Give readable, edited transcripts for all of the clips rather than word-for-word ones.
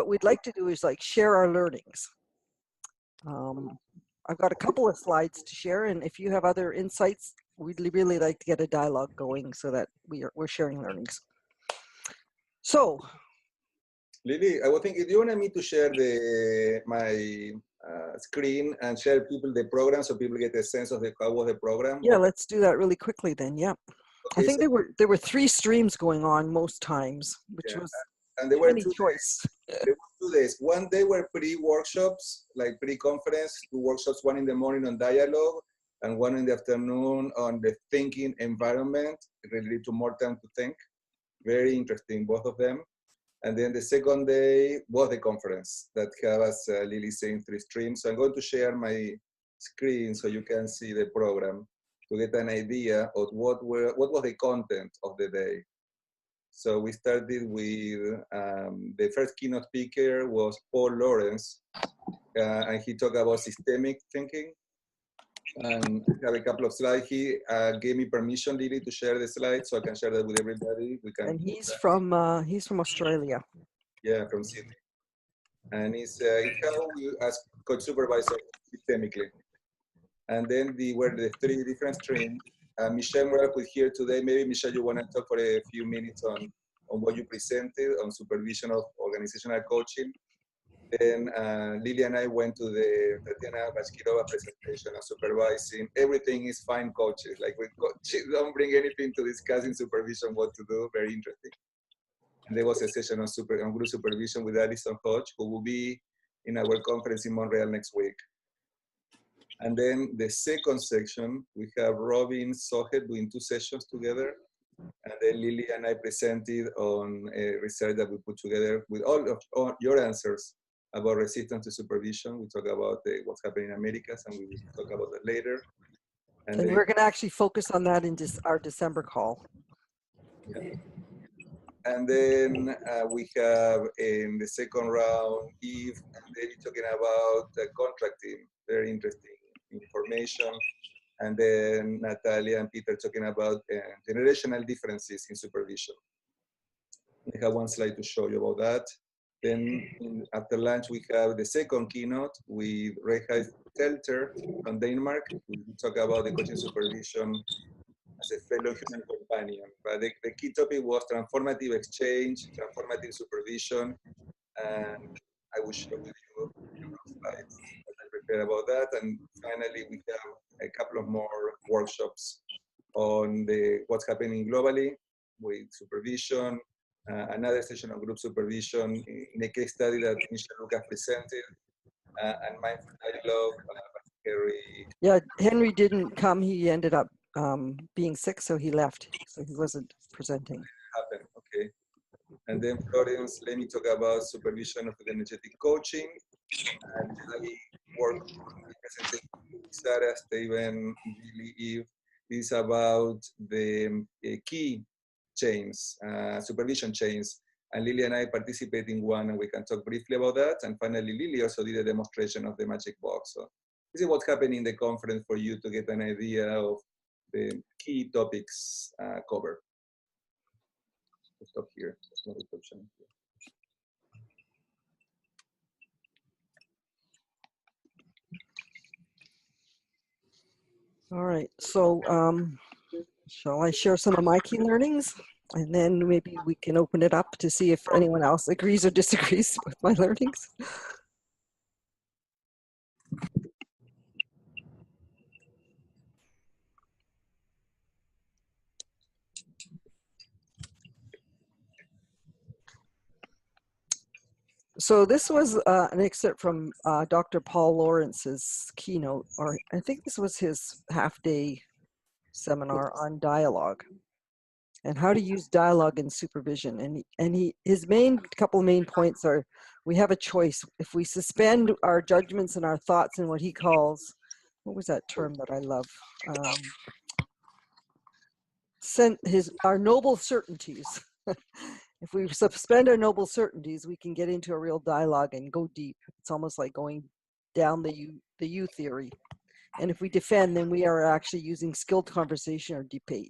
what we'd like to do is like share our learnings. I've got a couple of slides to share, and if you have other insights, we'd really like to get a dialogue going so that we're sharing learnings. So, Lily, I was thinking, do you want me to share my screen and share people the program so people get a sense of how was the program? Yeah, let's do that really quickly then. Yeah, okay, I think so there were 3 streams going on most times, which was and there were any choice. There were 2 days. One day were pre-workshops, like pre-conference, 2 workshops, one in the morning on dialogue, and one in the afternoon on the thinking environment, related to more time to think. Very interesting, both of them. And then the second day was the conference that have, as Lily saying, 3 streams. So I'm going to share my screen so you can see the program to get an idea of what was the content of the day. So we started with the first keynote speaker was Paul Lawrence, and he talked about systemic thinking. And I have a couple of slides. He gave me permission, Lily, to share the slides, so I can share that with everybody. We can. And he's from Australia. Yeah, from Sydney. And it's how we as coach supervisor systemically. And then were the 3 different streams. Michelle was here today. Maybe Michelle, you want to talk for a few minutes on what you presented on supervision of organizational coaching. Then Lily and I went to the Tatiana Bashkirova presentation on supervising. Everything is fine, coaches. Like we don't bring anything to discuss in supervision what to do. Very interesting. And there was a session on group supervision with Alison Hodge, who will be in our conference in Montreal next week. And then the second section, we have Robin Sohet doing 2 sessions together. And then Lily and I presented on a research that we put together with all of your answers about resistance to supervision. We talk about what's happening in Americas, and we will talk about that later. And we're going to actually focus on that in our December call. Yeah. And then we have in the second round, Eve and David talking about contracting, very interesting information. And then Natalia and Peter talking about generational differences in supervision. I have 1 slide to show you about that. Then after lunch, we have the second keynote with Reha Stelter from Denmark. We talk about the coaching supervision as a fellow human companion. But the key topic was transformative exchange, transformative supervision, and I will share with you slides that I prepared about that. And finally, we have a couple of more workshops on what's happening globally with supervision, another session on group supervision in a case study that Michelle Lucas presented, and mindful dialogue. Yeah, Henry didn't come. He ended up being sick, so he left. So he wasn't presenting. Happened, okay. And then Florence, let me talk about supervision of energetic coaching. And I work on the presentation with Sarah, Steven, Billy, Eve. This is about the key chains, supervision chains. And Lily and I participate in one, and we can talk briefly about that. And finally, Lily also did a demonstration of the magic box. So this is what's happening in the conference for you to get an idea of the key topics covered. Let's stop here. There's no description here. All right, so shall I share some of my key learnings? And then maybe we can open it up to see if anyone else agrees or disagrees with my learnings. So this was an excerpt from Dr. Paul Lawrence's keynote, or I think this was his half-day seminar on dialogue and how to use dialogue in supervision. And his couple main points are: we have a choice. If we suspend our judgments and our thoughts in what he calls, what was that term that I love? Our noble certainties. If we suspend our noble certainties, we can get into a real dialogue and go deep. It's almost like going down the U theory. And if we defend, then we are actually using skilled conversation or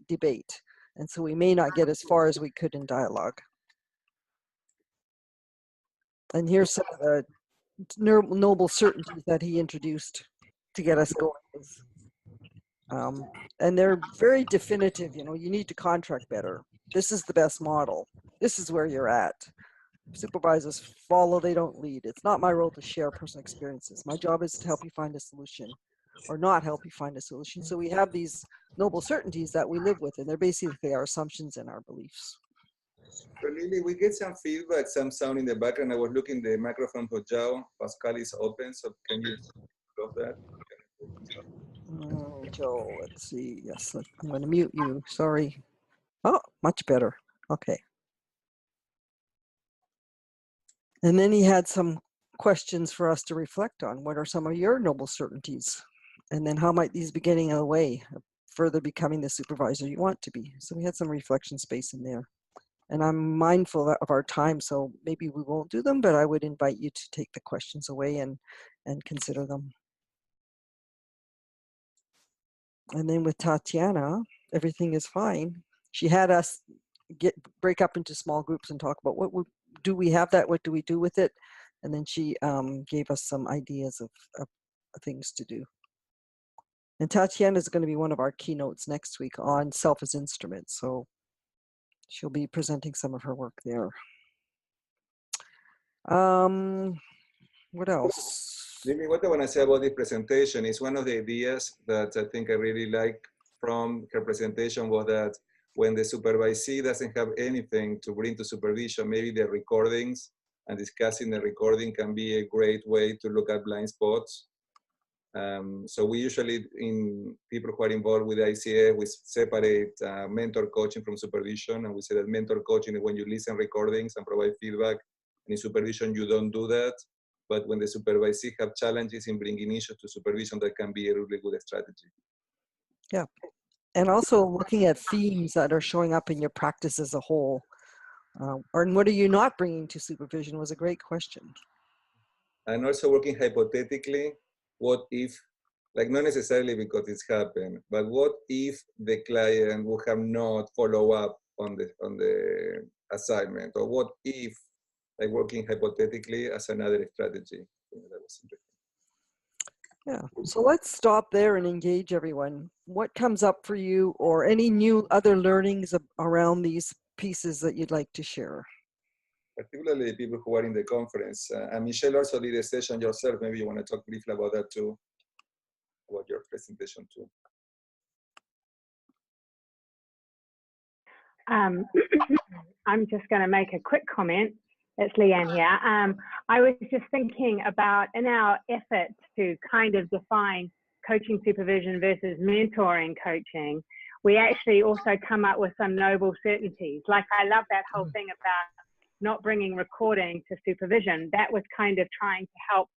debate. And so we may not get as far as we could in dialogue. And here's some of the noble certainties that he introduced to get us going. And they're very definitive. You know, you need to contract better. This is the best model. This is where you're at. Supervisors follow, they don't lead. It's not my role to share personal experiences. My job is to help you find a solution or not help you find a solution. So we have these noble certainties that we live with, and they're basically our assumptions and our beliefs. So Lily, we get some feedback, some sound in the background. I was looking the microphone for Joe. Pascal is open, so can you close that? Joe, let's see. Yes, I'm going to mute you. Sorry. Oh, much better. Okay. And then he had some questions for us to reflect on. What are some of your noble certainties? And then how might these be getting in the way of further becoming the supervisor you want to be? So we had some reflection space in there. And I'm mindful of our time, so maybe we won't do them, but I would invite you to take the questions away and consider them. And then with Tatiana, everything is fine. She had us break up into small groups and talk about do we have that? What do we do with it? And then she gave us some ideas of things to do. And Tatiana is going to be one of our keynotes next week on self as instrument. So she'll be presenting some of her work there. What else? Lily, what I want to say about this presentation is one of the ideas that I think I really like from her presentation was that when the supervisee doesn't have anything to bring to supervision, maybe the recordings and discussing the recording can be a great way to look at blind spots. So we usually, in people who are involved with ICF, we separate mentor coaching from supervision, and we say that mentor coaching is when you listen recordings and provide feedback, and in supervision you don't do that. But when the supervisee have challenges in bringing issues to supervision, that can be a really good strategy. Yeah, and also looking at themes that are showing up in your practice as a whole. Or what are you not bringing to supervision was a great question. And also working hypothetically, what if, like not necessarily because it's happened, but what if the client would have not follow up on the assignment, or what if, like working hypothetically as another strategy. That was interesting. Yeah, so let's stop there and engage everyone. What comes up for you, or any new other learnings around these pieces that you'd like to share? Particularly people who are in the conference. And Michelle also did a session yourself. Maybe you want to talk briefly about that too, about your presentation too. I'm just going to make a quick comment. It's Leanne here. I was just thinking about, in our effort to kind of define coaching supervision versus mentoring coaching, we actually also come up with some noble certainties. Like, I love that whole thing about not bringing recording to supervision. That was kind of trying to help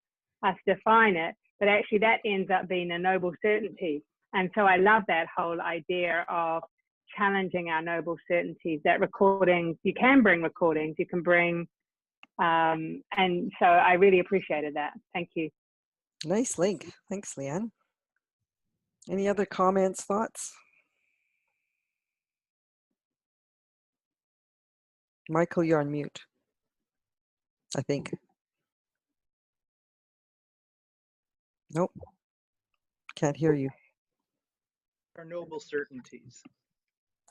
us define it, but actually that ends up being a noble certainty. And so I love that whole idea of challenging our noble certainties, that recordings, you can bring recordings, you can bring, and so I really appreciated that. Thank you. Nice link. Thanks, Leanne. Any other comments, thoughts? Michael, you're on mute, I think. Nope. Can't hear you. Our noble certainties.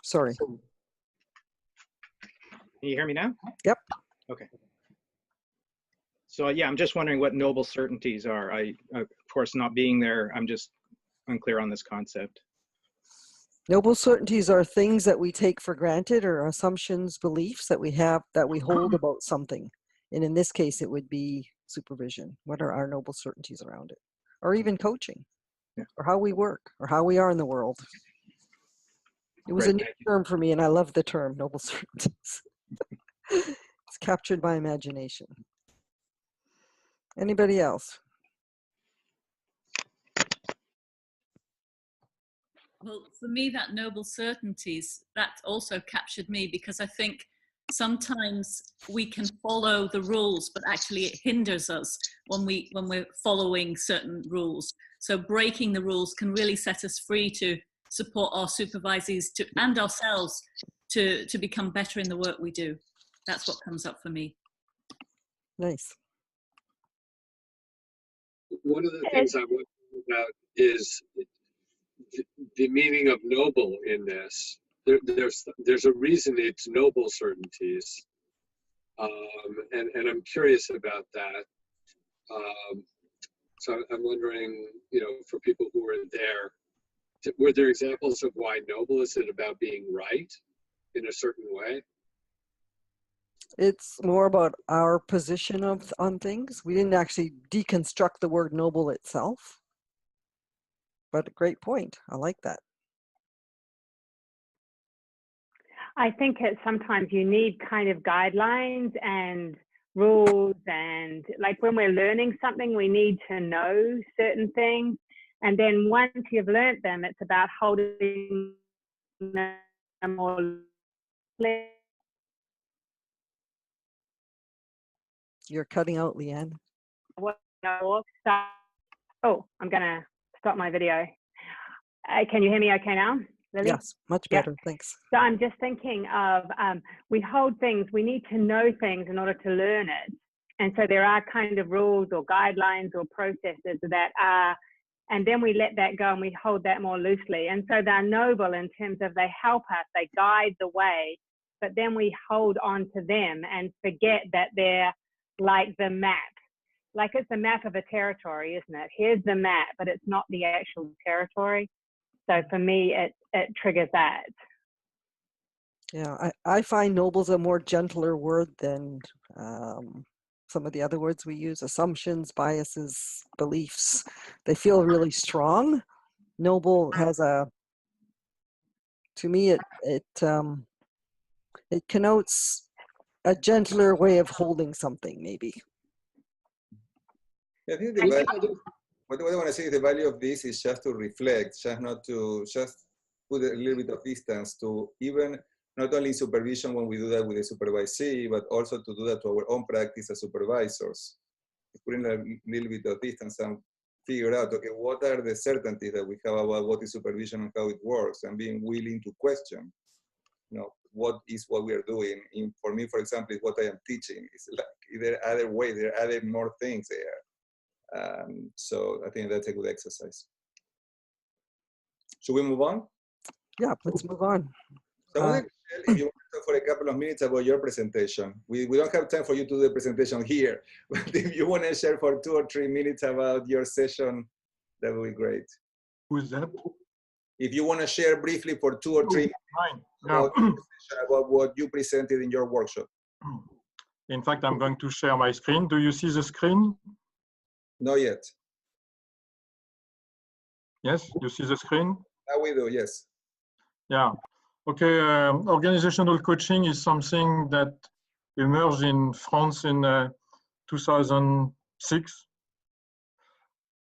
Sorry. Can you hear me now? Yep. Okay. So yeah, I'm just wondering what noble certainties are. Of course, not being there, I'm just unclear on this concept. Noble certainties are things that we take for granted, or assumptions, beliefs that we have, that we hold about something. And in this case, it would be supervision. What are our noble certainties around it? Or even coaching, yeah, or how we work, or how we are in the world. It was a new term for me, and I love the term noble certainties. It's captured my imagination. Anybody else? Well, for me, that noble certainties, that also captured me, because I think sometimes we can follow the rules, but actually it hinders us when we're following certain rules. So breaking the rules can really set us free to support our supervisees and ourselves to become better in the work we do. That's what comes up for me. Nice. One of the things I want to know about is the meaning of noble in this. There's a reason it's noble certainties, and I'm curious about that. So I'm wondering, for people who were there, were there examples of why noble? Is it about being right in a certain way? It's more about our position on things. We didn't actually deconstruct the word noble itself, but a great point. I like that. I think sometimes you need kind of guidelines and rules, and like when we're learning something, we need to know certain things. And then once you've learned them, it's about holding them more clear. You're cutting out, Leanne. Oh, I'm gonna stop my video. Can you hear me okay now, Lily? Yes, much better, thanks. So I'm just thinking of, we hold things, we need to know things in order to learn it. And so there are kind of rules or guidelines or processes that are, and then we let that go and we hold that more loosely. And so they're noble in terms of they help us, they guide the way, but then we hold on to them and forget that they're like the map. Like it's a map of a territory, isn't it? Here's the map, but it's not the actual territory. So for me, it triggers that. Yeah, I find noble's a more gentler word than some of the other words we use. Assumptions, biases, beliefs. They feel really strong. Noble has to me, it connotes a gentler way of holding something, maybe. I think the value, what I want to say is the value of this is just to reflect, just not to, just put a little bit of distance to even, not only supervision when we do that with the supervisee, but also to do that to our own practice as supervisors. Putting a little bit of distance and figure out, okay, what are the certainties that we have about what is supervision and how it works, and being willing to question, what is what we are doing. For me, for example, is what I am teaching. It's like there are other ways, there are other more things there. So I think that's a good exercise. Should we move on? Yeah, let's move on. So I want to, if you want to talk for a couple of minutes about your presentation. We don't have time for you to do the presentation here, but if you want to share for 2 or 3 minutes about your session, that would be great. Who's that? If you want to share briefly for 2 or 3 minutes about, about what you presented in your workshop. In fact, I'm going to share my screen. Do you see the screen? Not yet. Yes, you see the screen? Now we do, yes. Yeah. Okay, organizational coaching is something that emerged in France in 2006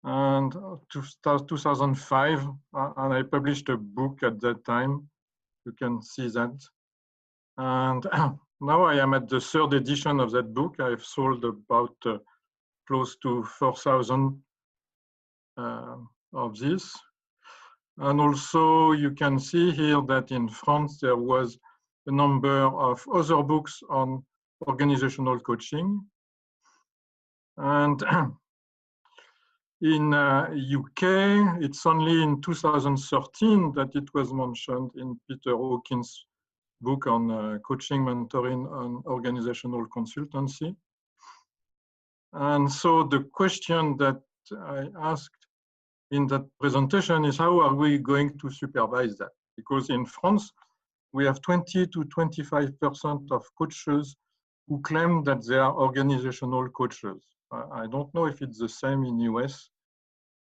and 2005, and I published a book at that time. You can see that. And now I am at the 3rd edition of that book. I've sold about close to 4,000 of these. And also you can see here that in France there was a number of other books on organizational coaching. And in UK, it's only in 2013 that it was mentioned in Peter Hawkins' book on coaching, mentoring, and organizational consultancy. And so the question that I asked in that presentation is, how are we going to supervise that? Because in France, we have 20 to 25% of coaches who claim that they are organizational coaches. I don't know if it's the same in US.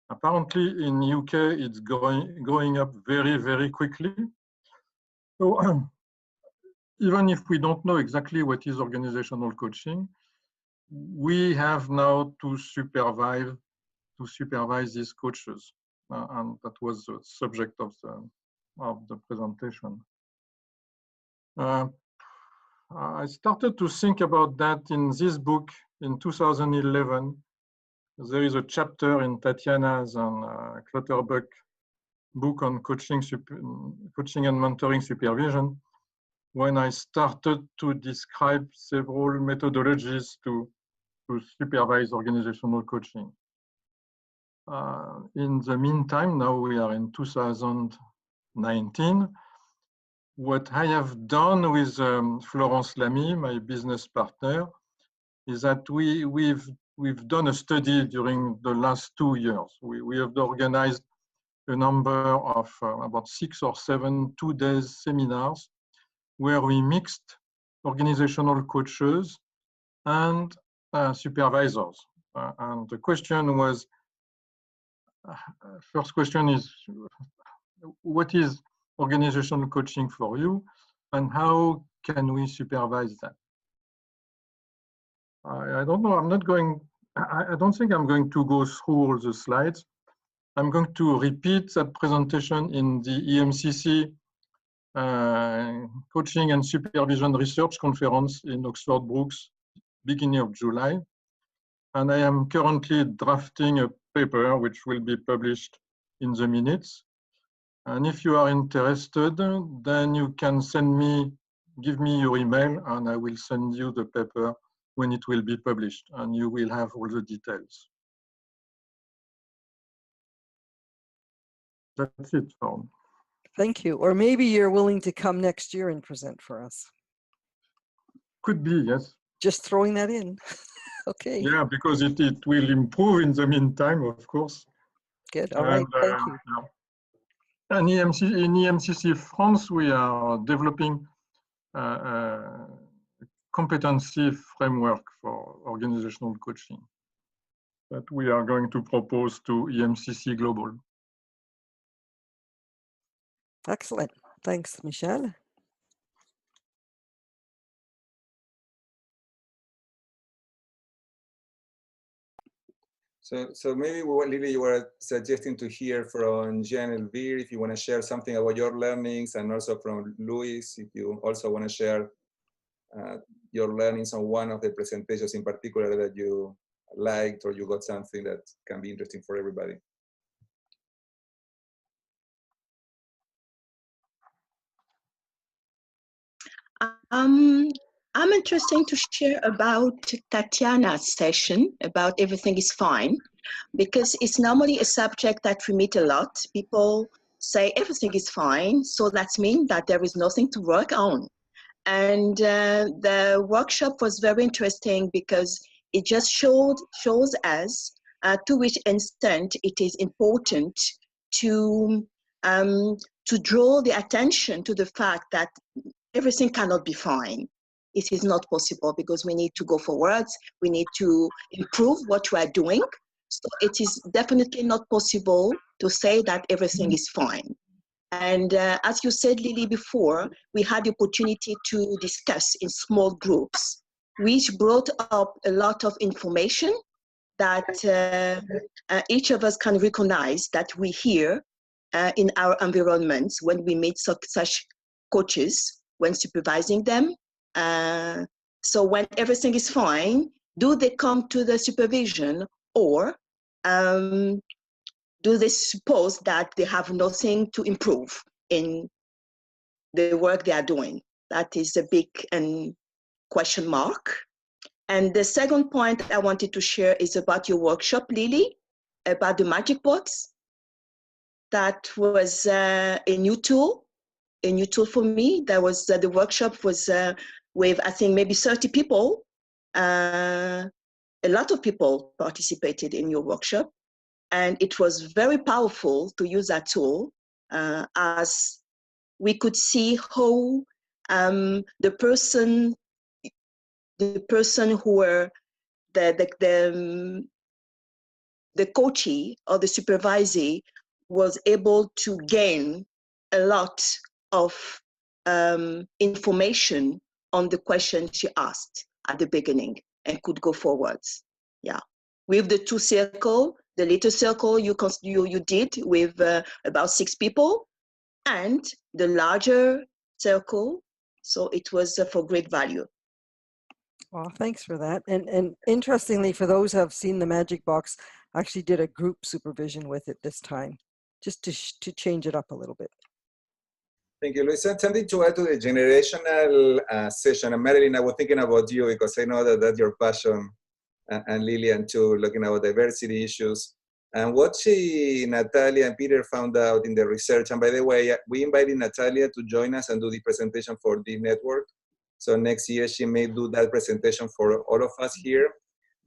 Apparently in UK, it's going up very, very quickly. So even if we don't know exactly what is organizational coaching, we have now to supervise these coaches, and that was the subject of the presentation. I started to think about that in this book in 2011. There is a chapter in Tatiana's and Clutterbuck book on coaching and mentoring supervision, when I started to describe several methodologies to to supervise organizational coaching. In the meantime, now we are in 2019. What I have done with Florence Lamy, my business partner, is that we've done a study during the last 2 years. We have organized a number of about 6 or 7 two-day seminars where we mixed organizational coaches and supervisors. And the question was, first question is, what is organizational coaching for you, and how can we supervise that? I don't know, I don't think I'm going to go through all the slides. I'm going to repeat that presentation in the EMCC Coaching and Supervision Research Conference in Oxford Brookes, beginning of July. And I am currently drafting a paper which will be published in the minutes. And if you are interested, then you can give me your email, and I will send you the paper when it will be published, and you will have all the details. That's it, Fawn. Thank you. Or maybe you're willing to come next year and present for us. Could be, yes. Just throwing that in. Okay. Yeah, because it will improve in the meantime, of course. Good. All right. Thank you. Yeah. And in EMCC France, we are developing a competency framework for organizational coaching that we are going to propose to EMCC Global. Excellent. Thanks, Michel. So maybe what, Lily, you were suggesting to hear from Jean Elvire, if you want to share something about your learnings, and also from Luis, if you also want to share your learnings on one of the presentations in particular that you liked, or you got something that can be interesting for everybody. I'm interested to share about Tatiana's session about everything is fine, because it's normally a subject that we meet a lot. People say everything is fine, so that means that there is nothing to work on. And the workshop was very interesting because it just shows us to which extent it is important to draw the attention to the fact that everything cannot be fine. It is not possible, because we need to go forwards. We need to improve what we are doing. So it is definitely not possible to say that everything is fine. And as you said, Lily, before, we had the opportunity to discuss in small groups, which brought up a lot of information that each of us can recognize that we hear in our environments when we meet such coaches, when supervising them. So when everything is fine, do they come to the supervision, or do they suppose that they have nothing to improve in the work they are doing? That is a big question mark. And the second point I wanted to share is about your workshop, Lily, about the magic box. That was a new tool for me. That was the workshop was with, I think, maybe 30 people. A lot of people participated in your workshop, and it was very powerful to use that tool, as we could see how the person who were the coachee or the supervisee was able to gain a lot of information on the question she asked at the beginning, and could go forwards. Yeah, with the 2 circles, the little circle you did with about 6 people, and the larger circle. So it was for great value. Well, thanks for that. And interestingly, for those who have seen the Magic Box, I actually did a group supervision with it this time, just to change it up a little bit. Thank you, Luis. Something to add to the generational session. And Marilyn, I was thinking about you because I know that that's your passion and Lillian too, looking at diversity issues. And what Natalia and Peter found out in the research, and by the way, we invited Natalia to join us and do the presentation for the network. So next year she may do that presentation for all of us here.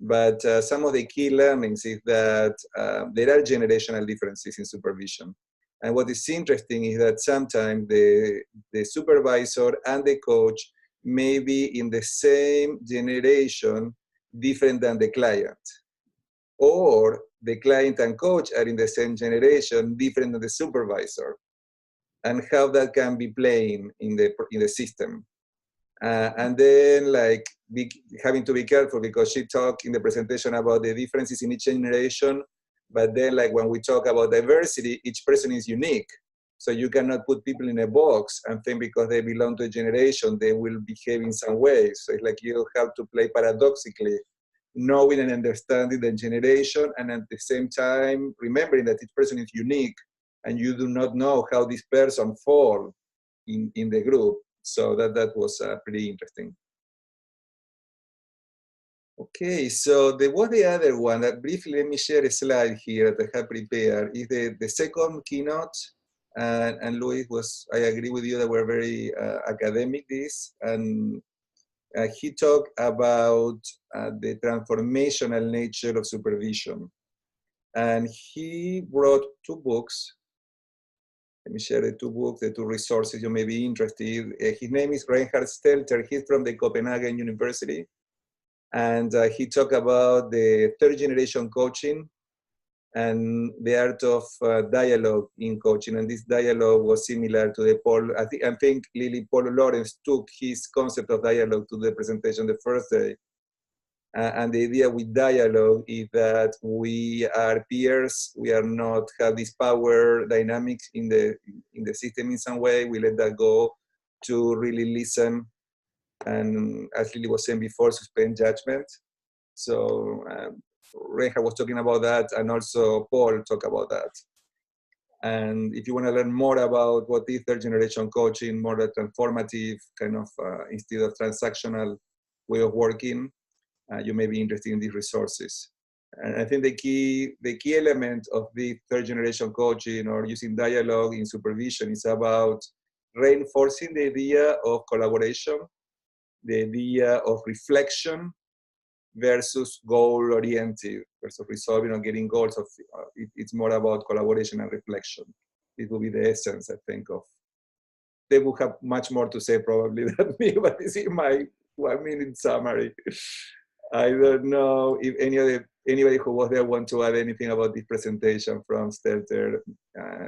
But some of the key learnings is that there are generational differences in supervision. And what is interesting is that sometimes the supervisor and the coach may be in the same generation, different than the client. Or the client and coach are in the same generation, different than the supervisor. And how that can be playing in the system. And then having to be careful, because she talked in the presentation about the differences in each generation, but then when we talk about diversity, each person is unique. So you cannot put people in a box and think because they belong to a generation, they will behave in some way. So it's you have to play paradoxically, knowing and understanding the generation, and at the same time, remembering that each person is unique, and you do not know how this person falls in the group. So that was pretty interesting. Okay, so there was the other one that briefly, let me share a slide here that I have prepared. Is the second keynote, and Luis I agree with you that we're very academic this, and he talked about the transformational nature of supervision. And he wrote 2 books. Let me share the 2 books, the 2 resources you may be interested. His name is Reinhard Stelter. He's from the Copenhagen University. And he talked about the 3rd generation coaching and the art of dialogue in coaching. And this dialogue was similar to I think Lily Paul Lawrence took his concept of dialogue to the presentation the first day. And the idea with dialogue is that we are peers, we are not have this power dynamics in the system in some way. We let that go to really listen, and as Lily was saying before, suspend judgment. So Reinhard was talking about that, and also Paul talked about that. And if you want to learn more about what is 3rd generation coaching, more the transformative kind of instead of transactional way of working, you may be interested in these resources. And I think the key element of the 3rd generation coaching or using dialogue in supervision is about reinforcing the idea of collaboration, the idea of reflection versus goal-oriented, versus resolving or getting goals. It's more about collaboration and reflection. It will be the essence, I think, of. They will have much more to say probably than me, but this is my 1-minute summary. I don't know if anybody who was there want to add anything about this presentation from Stelter,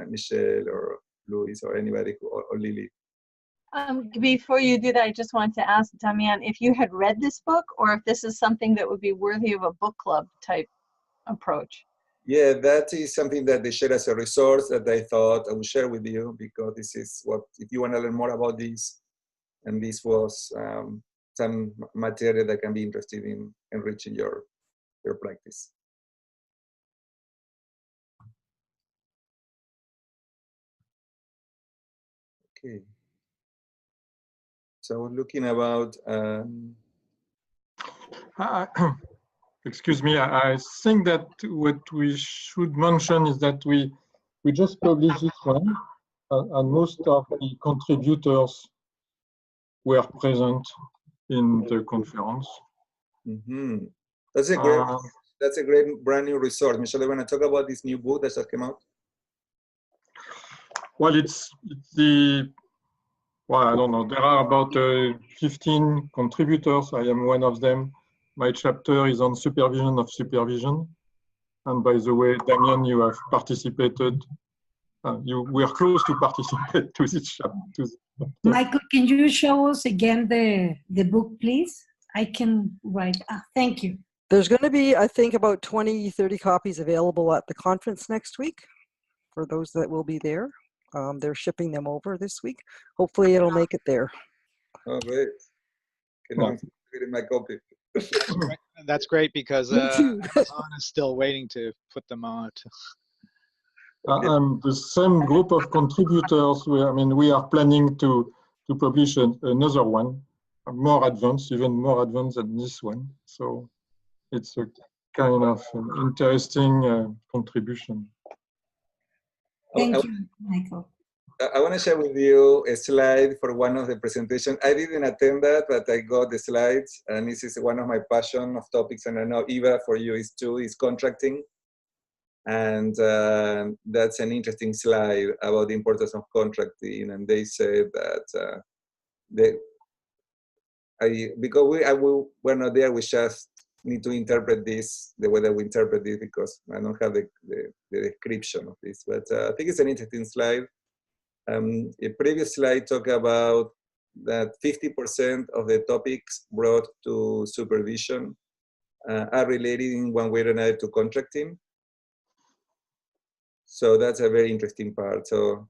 Michelle, or Luis, or anybody, or Lily. Before you do that, I just want to ask Damian if you had read this book, or if this is something that would be worthy of a book club type approach. Yeah, that is something that they share as a resource that I thought I would share with you, because this is what, if you want to learn more about this, and this was some material that can be interested in enriching your practice. Okay. So looking about. Excuse me, I think that what we should mention is that we just published this one, and most of the contributors were present in the conference. Mm-hmm. That's a great brand new resource. Michelle, you want to talk about this new book that just came out? Well, it's I don't know. There are about 15 contributors. I am one of them. My chapter is on supervision of supervision. And by the way, Damien, you have participated. You were close to participate to this chapter. Michael, can you show us again the book, please? I can write. Thank you. There's going to be, I think, about 20, 30 copies available at the conference next week for those that will be there. They're shipping them over this week. Hopefully it'll make it there. Oh, great. Can I get my copy? That's great, because Amazon is still waiting to put them out. The same group of contributors, we are planning to publish another one, more advanced, even more advanced than this one. So it's a kind of interesting contribution. Thank you, Michael. I want to share with you a slide for one of the presentations. I didn't attend that, but I got the slides, and this is one of my passion of topics, and I know Eva for you is too, is contracting. And that's an interesting slide about the importance of contracting, and they said that because we're not there, we just need to interpret this the way that we interpret it, because I don't have the description of this, but I think it's an interesting slide. A previous slide talked about that 50% of the topics brought to supervision are related in one way or another to contracting. So that's a very interesting part. So,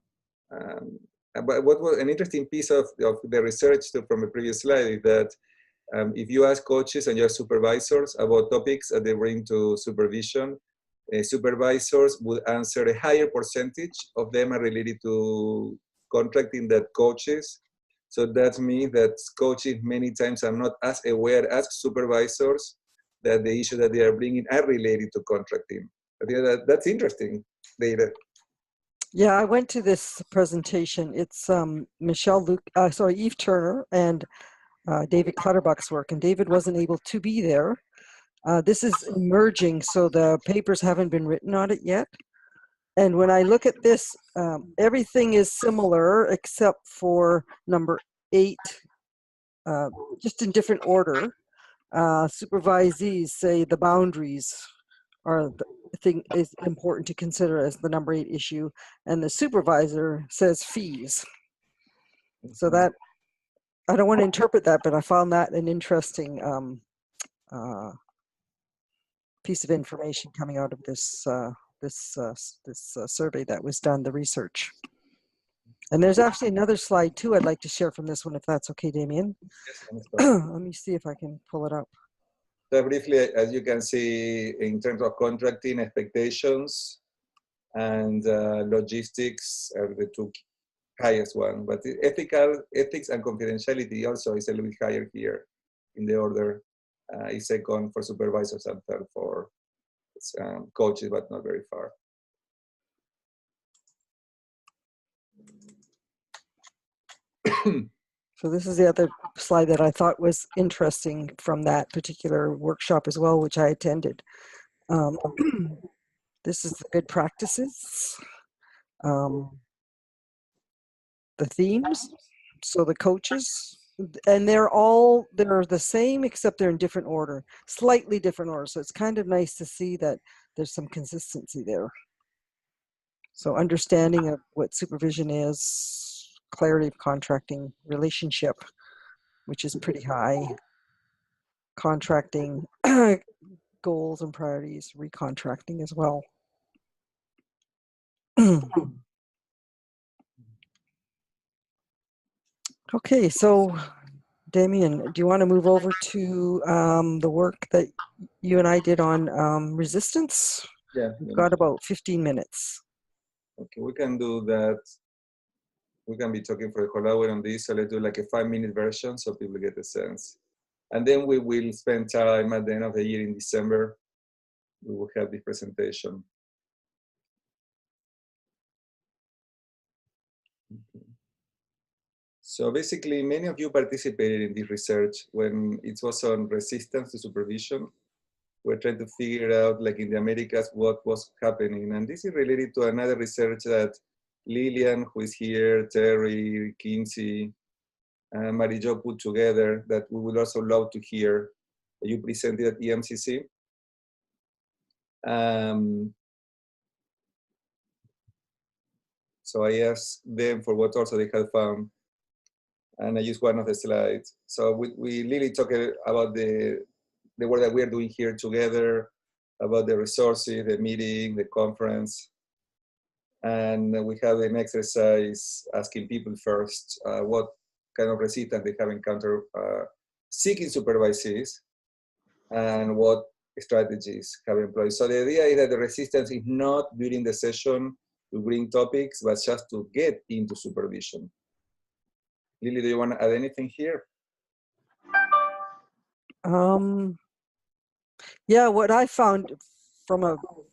but what was an interesting piece of the research from the previous slide is that if you ask coaches and your supervisors about topics that they bring to supervision, supervisors would answer a higher percentage of them are related to contracting than coaches. So that means that coaches many times are not as aware as supervisors that the issues that they are bringing are related to contracting. I think that's interesting data. Yeah, I went to this presentation. It's Eve Turner and David Clutterbuck's work, and David wasn't able to be there. This is emerging, so the papers haven't been written on it yet. And when I look at this, everything is similar except for number 8, just in different order. Supervisees say the boundaries are the thing is important to consider as the number 8 issue, and the supervisor says fees. So that, I don't want to interpret that, but I found that an interesting piece of information coming out of this survey that was done, the research. And there's actually another slide too I'd like to share from this one, if that's okay, Damien. Yes, Let me see if I can pull it up. So briefly, as you can see, in terms of contracting expectations and logistics are the two highest one, but ethics and confidentiality also is a little bit higher here in the order. Is second for supervisors and third for coaches, but not very far. So this is the other slide that I thought was interesting from that particular workshop as well, which I attended. This is the good practices, the themes, so the coaches, and they're the same except they're in different order, slightly different order. So it's kind of nice to see that there's some consistency there. So understanding of what supervision is, clarity of contracting, relationship, which is pretty high, contracting, goals and priorities, recontracting as well. Okay, so Damien, do you want to move over to the work that you and I did on resistance? Yeah. We've got about 15 minutes. Okay, we can do that. We can be talking for a whole hour on this, so let's do like a 5-minute version so people get a sense. And then we will spend time at the end of the year in December. We will have this presentation. Okay. So basically, many of you participated in this research when it was on resistance to supervision. We're trying to figure out, like in the Americas, what was happening. And this is related to another research that Lillian, who is here, Terry, Kinsey, and Marijo put together that we would also love to hear. You presented at EMCC. So I asked them for what also they had found, and I used one of the slides. So we really talked about the work that we are doing here together, about the resources, the meeting, the conference. And we have an exercise asking people first what kind of resistance they have encountered seeking supervisees and what strategies have employed. So the idea is that the resistance is not during the session to bring topics, but just to get into supervision. Lily, do you want to add anything here? Yeah, what I found from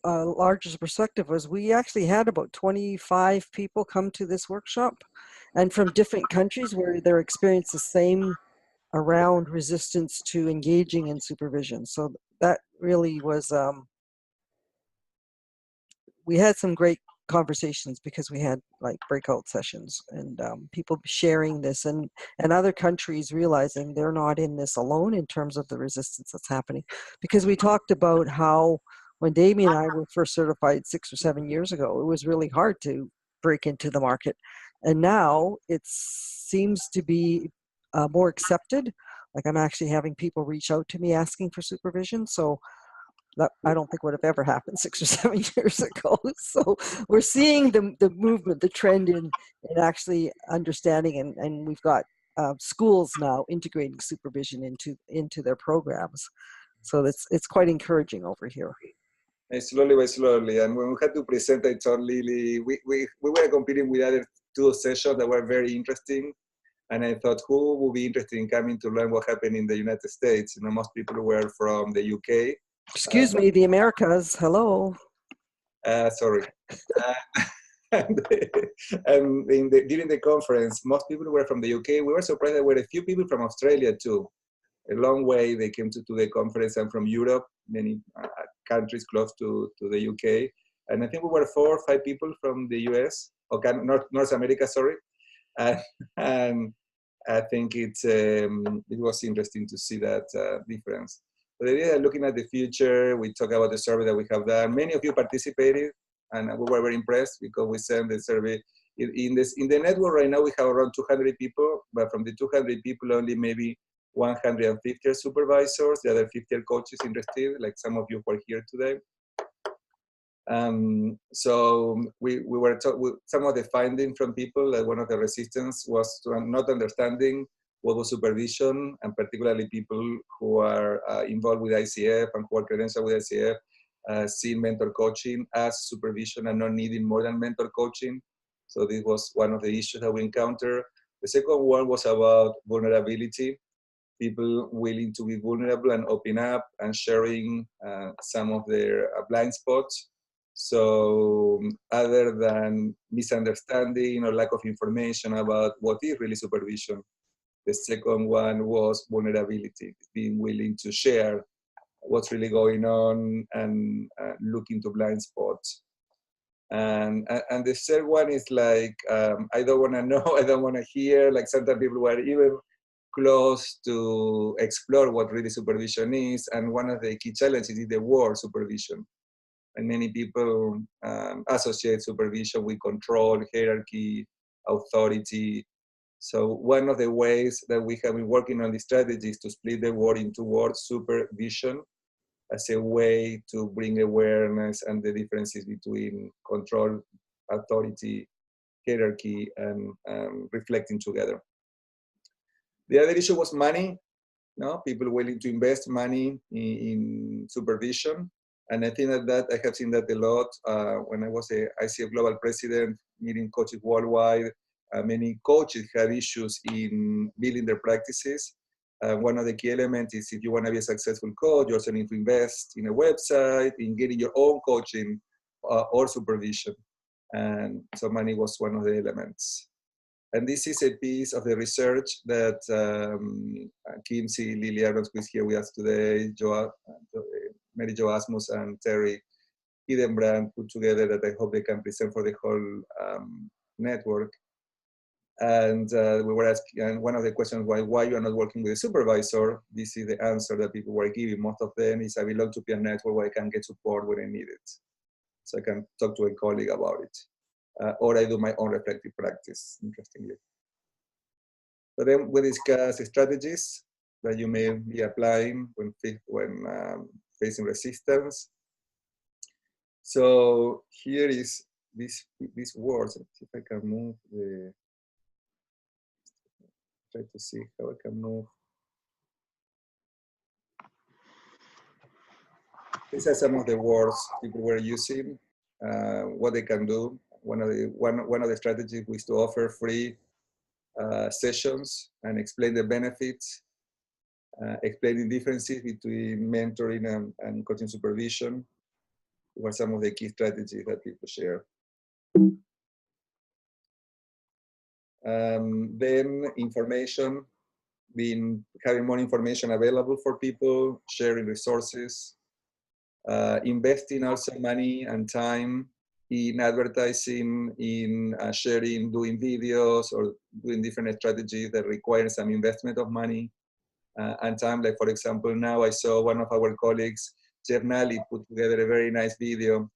a larger perspective was we actually had about 25 people come to this workshop, and from different countries where their experience the same around resistance to engaging in supervision. So that really was, we had some great conversations because we had like breakout sessions and people sharing this, and other countries realizing they're not in this alone in terms of the resistance that's happening. Because we talked about how when Damien and I were first certified 6 or 7 years ago, it was really hard to break into the market. And now it seems to be more accepted. Like I'm actually having people reach out to me asking for supervision. So that I don't think would have ever happened 6 or 7 years ago. So we're seeing the movement, the trend in actually understanding, and we've got schools now integrating supervision into their programs. So it's quite encouraging over here. Slowly by slowly, and when we had to present, I told Lily, we were competing with other 2 sessions that were very interesting. And I thought, who would be interested in coming to learn what happened in the United States? You know, most people were from the UK. Excuse me, the Americas, hello. Sorry. And during the conference, most people were from the UK. We were surprised there were a few people from Australia too. A long way they came to the conference, and from Europe, many countries close to the UK. And I think we were 4 or 5 people from the US, okay, North America, sorry. And I think it was interesting to see that difference. But the idea of looking at the future, we talk about the survey that we have done. Many of you participated, and we were very impressed because we sent the survey. In the network right now, we have around 200 people, but from the 200 people, only maybe 150 are supervisors. The other 50 are coaches interested, like some of you who are here today. So we were with some of the findings from people that one of the resistance was to not understanding what was supervision, and particularly people who are involved with ICF and who are credentialed with ICF, seeing mentor coaching as supervision and not needing more than mentor coaching. So this was one of the issues that we encountered. The second one was about vulnerability. People willing to be vulnerable and open up and sharing some of their blind spots. So other than misunderstanding or lack of information about what is really supervision, the second one was vulnerability, being willing to share what's really going on and look into blind spots. And the third one is like, I don't want to know, I don't want to hear. Like sometimes people were even close to explore what really supervision is. And one of the key challenges is the word supervision. And many people associate supervision with control, hierarchy, authority. So one of the ways that we have been working on the strategy is to split the word into words, supervision, as a way to bring awareness and the differences between control, authority, hierarchy, and reflecting together. The other issue was money. No, people willing to invest money in supervision. And I think that I have seen that a lot when I was a ICF Global President, meeting coaches worldwide. Many coaches have issues in building their practices. One of the key elements is if you want to be a successful coach, you also need to invest in a website, in getting your own coaching or supervision. And so money was one of the elements. And this is a piece of the research that Kimsey, Lily Abrams, who is here with us today, Mary Jo Asmus and Terry Hidenbrand put together, that I hope they can present for the whole network. And we were asking, and one of the questions was why you are not working with a supervisor. This is the answer that people were giving. Most of them is I belong to peer network where I can get support when I need it. So I can talk to a colleague about it. Or I do my own reflective practice, interestingly. So then we discuss strategies that you may be applying when facing resistance. So here is these words. Let's see if I can move the, try to see how I can move. These are some of the words people were using, what they can do. One of the strategies was to offer free sessions and explain the benefits. explaining differences between mentoring and coaching supervision, were some of the key strategies that people share. Then information, having more information available for people, sharing resources, investing also money and time in advertising, in sharing, doing videos, or doing different strategies that require some investment of money and time. Like, for example, now I saw one of our colleagues, Jeff Nally, put together a very nice video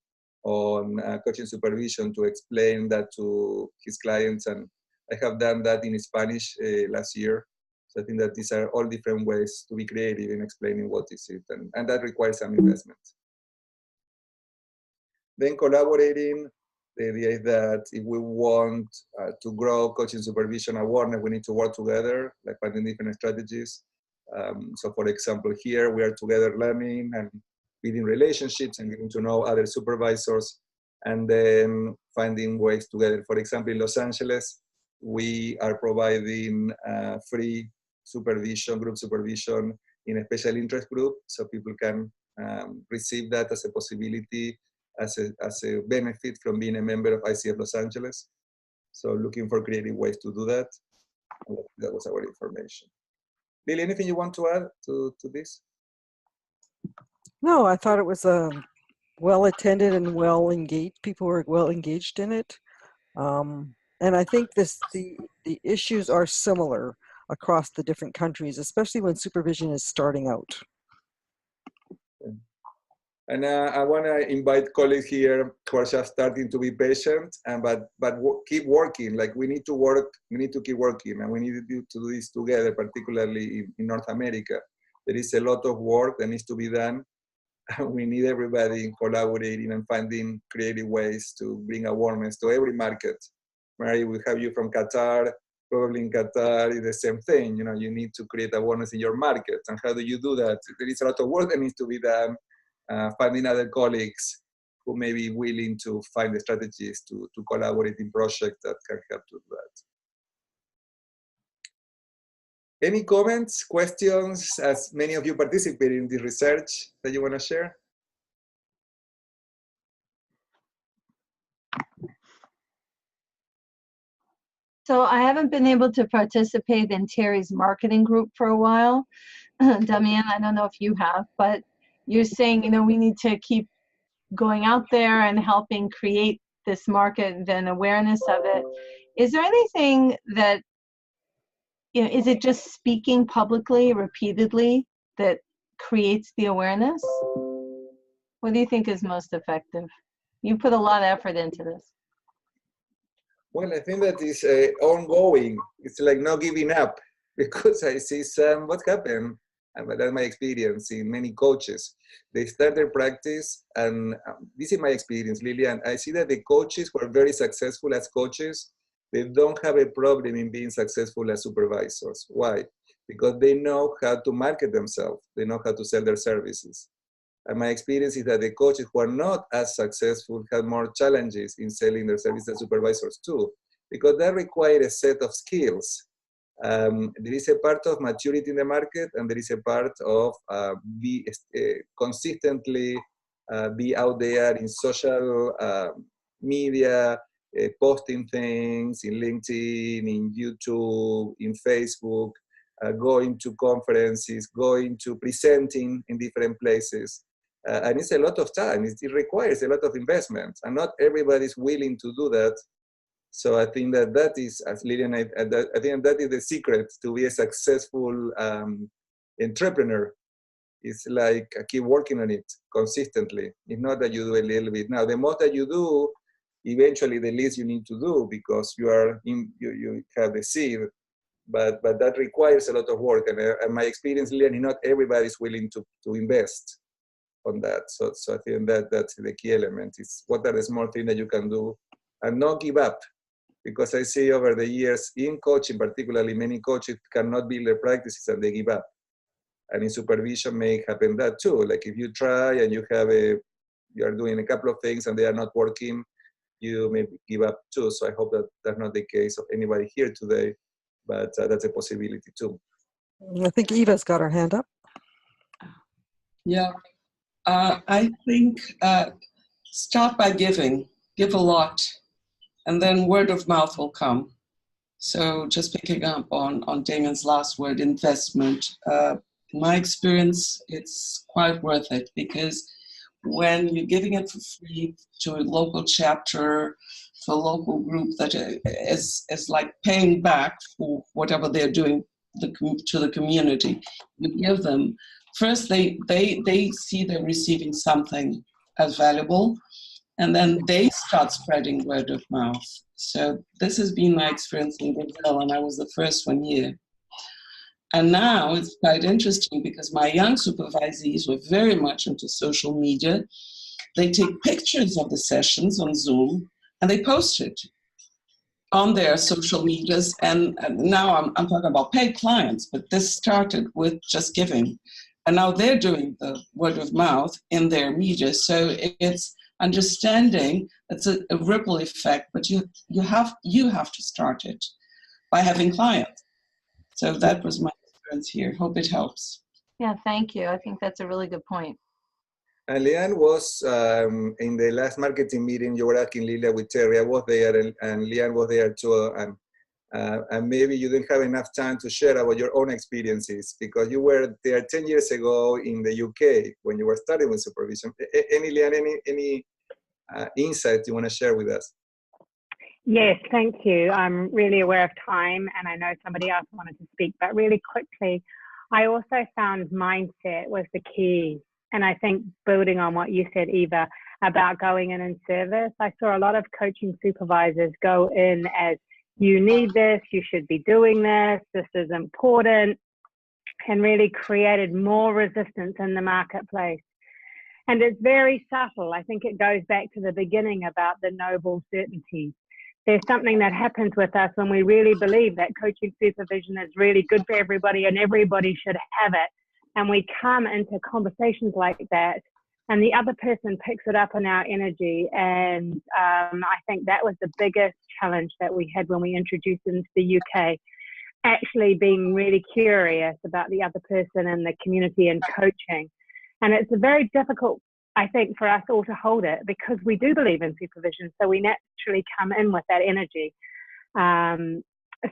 on coaching supervision to explain that to his clients, and I have done that in Spanish last year. So I think that these are all different ways to be creative in explaining what is it, and that requires some investment. Then collaborating, the idea is that if we want to grow coaching supervision awareness, we need to work together, like finding different strategies. So for example, here we are together learning and building relationships and getting to know other supervisors, and then finding ways together. For example, in Los Angeles, we are providing free supervision, group supervision in a special interest group, so people can receive that as a possibility, as a benefit from being a member of ICF Los Angeles. So looking for creative ways to do that. That was our information. Lily, anything you want to add to this? No, I thought it was well attended and well engaged. People were well engaged in it. And I think the issues are similar across the different countries, especially when supervision is starting out. And I want to invite colleagues here who are just starting to be patient, but keep working. Like, we need to work, we need to keep working, and we need to do this together, particularly in North America. There is a lot of work that needs to be done. We need everybody collaborating and finding creative ways to bring awareness to every market. Mary, we have you from Qatar. Probably in Qatar, it's the same thing. You know, you need to create awareness in your market. And how do you do that? There is a lot of work that needs to be done. Finding other colleagues who may be willing to find the strategies to collaborate in projects that can help to do that. Any comments, questions, as many of you participate in this research that you want to share? So I haven't been able to participate in Terry's marketing group for a while. Damian, I don't know if you have, but you're saying, you know, we need to keep going out there and helping create this market and awareness of it. Is there anything that, you know, is it just speaking publicly, repeatedly, that creates the awareness? What do you think is most effective? You put a lot of effort into this. Well, I think that is ongoing. It's like not giving up, because I see what happened, and that's my experience in many coaches. They start their practice, and this is my experience, Lillian. I see that the coaches who are very successful as coaches, they don't have a problem in being successful as supervisors. Why? Because they know how to market themselves. They know how to sell their services. And my experience is that the coaches who are not as successful have more challenges in selling their services as supervisors too, because that requires a set of skills. There is a part of maturity in the market, and there is a part of consistently be out there in social media, posting things in LinkedIn, in YouTube, in Facebook, going to conferences, going to presenting in different places. And it's a lot of time. It requires a lot of investment, and not everybody is willing to do that. So I think that is, as Lillian, I think that is the secret to be a successful entrepreneur. It's like keep working on it consistently. It's not that you do a little bit. Now, the more that you do, eventually the least you need to do, because you have the seed. But that requires a lot of work. And my experience, Lillian, not everybody is willing to invest on that. So I think that's the key element. Is what are the small things that you can do, and not give up. Because I see over the years in coaching, particularly, many coaches cannot build their practices and they give up. And in supervision may happen that too. Like if you try and you are doing a couple of things and they are not working, you may give up too. So I hope that that's not the case of anybody here today, but that's a possibility too. I think Eva's got her hand up. Yeah, I think start by giving, give a lot, and then word of mouth will come. So just picking up on Damien's last word, investment. In my experience, it's quite worth it, because when you're giving it for free to a local chapter, to a local group that is like paying back for whatever they're doing to the community, you give them, first they see they're receiving something as valuable, and then they start spreading word of mouth. So this has been my experience in Brazil, and I was the first one here. And now it's quite interesting because my young supervisees were very much into social media. They take pictures of the sessions on Zoom and they post it on their social medias. And now I'm talking about paid clients, but this started with just giving. And now they're doing the word of mouth in their media. So it's understanding it's a ripple effect, but you have to start it by having clients. So that was my experience here. Hope it helps. Yeah, thank you. I think that's a really good point. And Leanne was in the last marketing meeting. You were asking Lilia with Terry. I was there, and Leanne was there too. And maybe you didn't have enough time to share about your own experiences because you were there 10 years ago in the UK when you were starting with supervision. Leanne, any insight you want to share with us? Yes, thank you. I'm really aware of time, and I know somebody else wanted to speak, but really quickly, I also found mindset was the key. And I think building on what you said, Eva, about going in service, I saw a lot of coaching supervisors go in as, you need this, you should be doing this is important, and really created more resistance in the marketplace. And it's very subtle. I think it goes back to the beginning about the noble certainties. There's something that happens with us when we really believe that coaching supervision is really good for everybody and everybody should have it. And we come into conversations like that, and the other person picks it up in our energy. And I think that was the biggest challenge that we had when we introduced it into the UK, actually being really curious about the other person and the community and coaching. And it's a very difficult, I think, for us all to hold it because we do believe in supervision. So we naturally come in with that energy.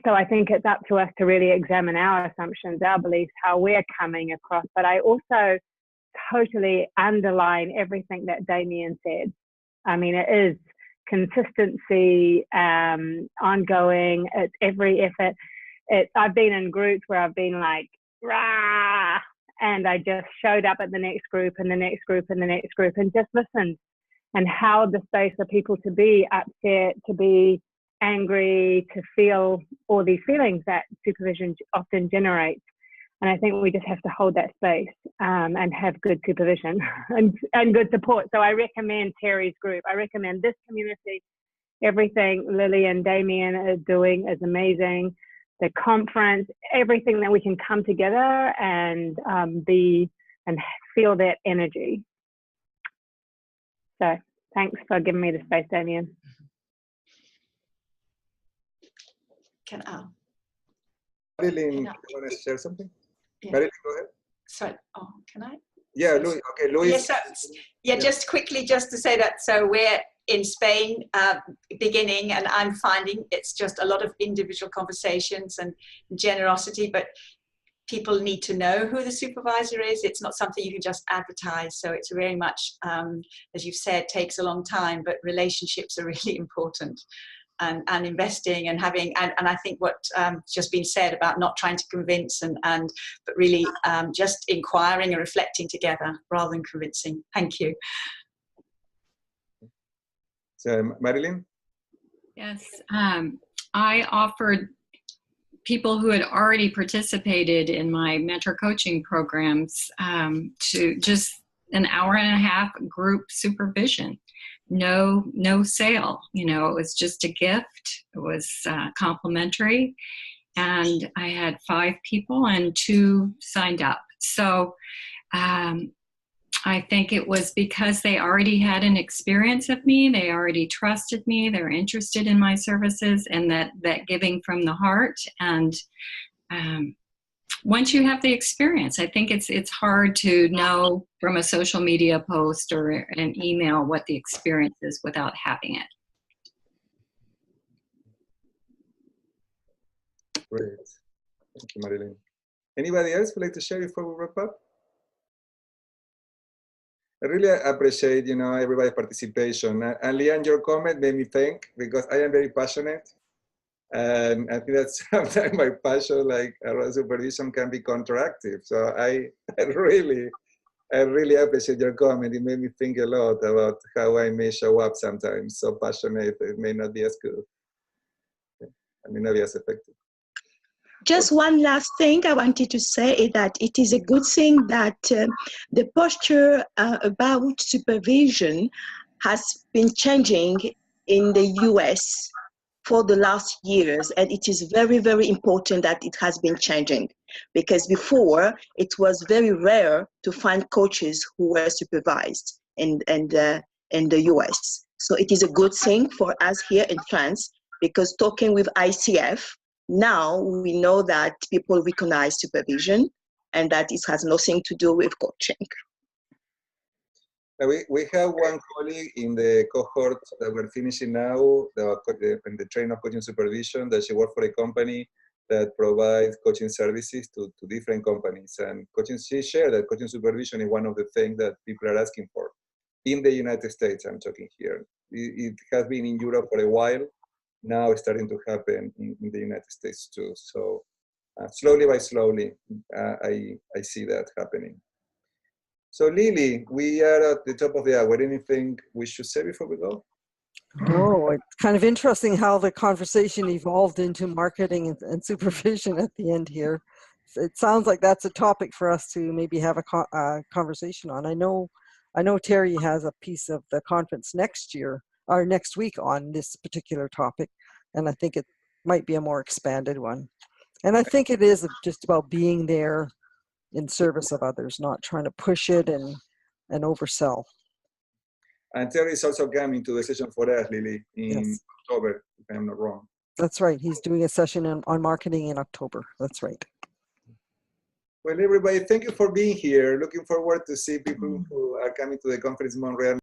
So I think it's up to us to really examine our assumptions, our beliefs, how we're coming across. But I also totally underline everything that Damien said. I mean, it is consistency, ongoing, it's every effort. I've been in groups where I've been like, rah, and I just showed up at the next group and the next group and the next group and just listened and held the space for people to be upset, to be angry, to feel all these feelings that supervision often generates. And I think we just have to hold that space and have good supervision and good support. So I recommend Terry's group. I recommend this community. Everything Lily and Damien are doing is amazing. The conference, everything that we can come together and be and feel that energy. So thanks for giving me the space, Damien. Marilyn, you want to share something? Yeah. Marilyn, go ahead. Sorry, can I? Yeah, Louis. Okay, Louis. Yes, yeah, just quickly, just to say that, so we're in Spain beginning, and I'm finding it's just a lot of individual conversations and generosity, but people need to know who the supervisor is. It's not something you can just advertise. So it's very much, as you've said, takes a long time, but relationships are really important. And investing and having, and I think what just been said about not trying to convince but really just inquiring and reflecting together rather than convincing. Thank you. So, Marilyn? Yes, I offered people who had already participated in my mentor coaching programs to just an hour and a half group supervision. No sale, you know, it was just a gift. It was complimentary, and I had 5 people and 2 signed up. So I think it was because they already had an experience of me, they already trusted me, they're interested in my services, and that giving from the heart. And once you have the experience. I think it's hard to know from a social media post or an email what the experience is without having it. Great. Thank you, Marilyn. Anybody else would like to share before we wrap up? I really appreciate, everybody's participation. And Leanne, your comment made me think, because I am very passionate. And I think that sometimes my passion, like around supervision, can be counteractive. So I really appreciate your comment. It made me think a lot about how I may show up sometimes. So passionate, it may not be as good. I may not be as effective. Just one last thing I wanted to say is that it is a good thing that the posture about supervision has been changing in the US for the last years, and it is very, very important that it has been changing, because before it was very rare to find coaches who were supervised in the US. So it is a good thing for us here in France, because talking with ICF, now we know that people recognize supervision and that it has nothing to do with coaching. We have one colleague in the cohort that we're finishing now, in the train of coaching supervision, that she works for a company that provides coaching services to different companies. And she shared that coaching supervision is one of the things that people are asking for. In the United States, I'm talking here. It has been in Europe for a while. Now it's starting to happen in the United States too. So slowly by slowly, I see that happening. So Lily, we are at the top of the hour. Anything we should say before we go? No, it's kind of interesting how the conversation evolved into marketing and supervision at the end here. It sounds like that's a topic for us to maybe have a conversation on. I know Terry has a piece of the conference next week on this particular topic, and I think it might be a more expanded one. And I think it is just about being there in service of others, not trying to push it and oversell. And Terry is also coming to the session for us, Lily, in October, if I'm not wrong. That's right. He's doing a session on marketing in October. That's right. Well, everybody, thank you for being here. Looking forward to see people who are coming to the conference in Montreal